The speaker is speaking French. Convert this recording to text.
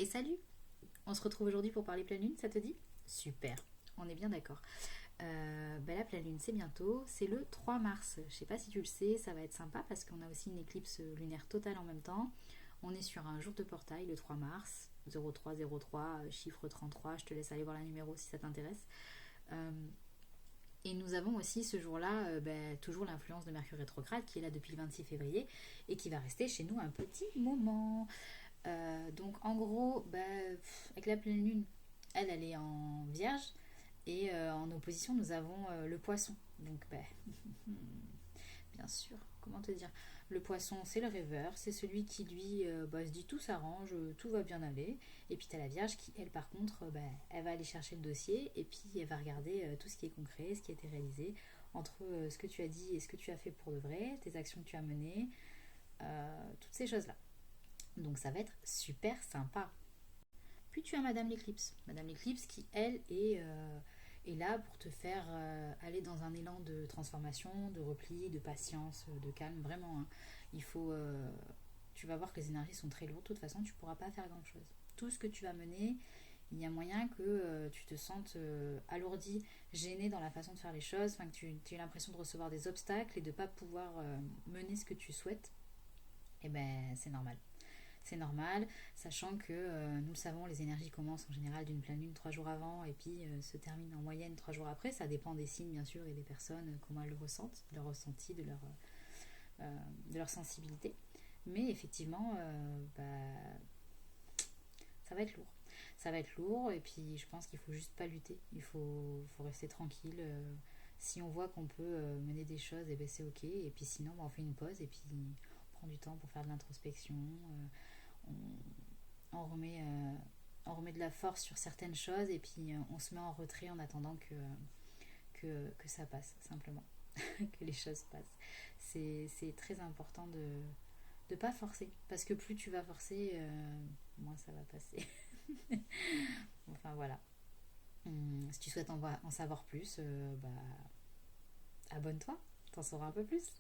Et salut! On se retrouve aujourd'hui pour parler pleine lune, ça te dit? Super, on est bien d'accord. La pleine lune, c'est bientôt, c'est le 3 mars. Je sais pas si tu le sais, ça va être sympa parce qu'on a aussi une éclipse lunaire totale en même temps. On est sur un jour de portail, le 3 mars, 0303, chiffre 33. Je te laisse aller voir la numéro si ça t'intéresse. Euh, et nous avons aussi ce jour-là toujours l'influence de Mercure rétrograde qui est là depuis le 26 février et qui va rester chez nous un petit moment. Donc en gros, avec la pleine lune, elle est en vierge et en opposition nous avons le poisson. Donc bien sûr, comment te dire, le poisson c'est le rêveur, c'est celui qui lui se dit tout s'arrange, tout va bien aller. Et puis tu as la vierge qui elle par contre, elle va aller chercher le dossier et puis elle va regarder tout ce qui est concret, ce qui a été réalisé entre ce que tu as dit et ce que tu as fait pour de vrai, tes actions que tu as menées, toutes ces choses là. Donc ça va être super sympa. Puis tu as Madame l'Éclipse. Madame l'Éclipse qui, elle, est là pour te faire aller dans un élan de transformation, de repli, de patience, de calme. Vraiment, hein. Il faut... tu vas voir que les énergies sont très lourdes. De toute façon, tu ne pourras pas faire grand-chose. Tout ce que tu vas mener, il y a moyen que tu te sentes alourdi, gêné dans la façon de faire les choses, que tu aies l'impression de recevoir des obstacles et de ne pas pouvoir mener ce que tu souhaites. Et ben, c'est normal. C'est normal, sachant que nous le savons, les énergies commencent en général d'une pleine lune 3 jours avant et puis se terminent en moyenne 3 jours après. Ça dépend des signes bien sûr et des personnes, comment elles le ressentent, de leur ressenti, de leur sensibilité. Mais effectivement, ça va être lourd. Ça va être lourd et puis je pense qu'il faut juste pas lutter. Il faut rester tranquille. Si on voit qu'on peut mener des choses, et ben c'est ok. Et puis sinon, on fait une pause et puis on prend du temps pour faire de l'introspection. On remet de la force sur certaines choses et puis on se met en retrait en attendant que ça passe, simplement. Que les choses passent. C'est très important de ne pas forcer. Parce que plus tu vas forcer, moins ça va passer. Enfin voilà. Si tu souhaites en savoir plus, abonne-toi, t'en sauras un peu plus.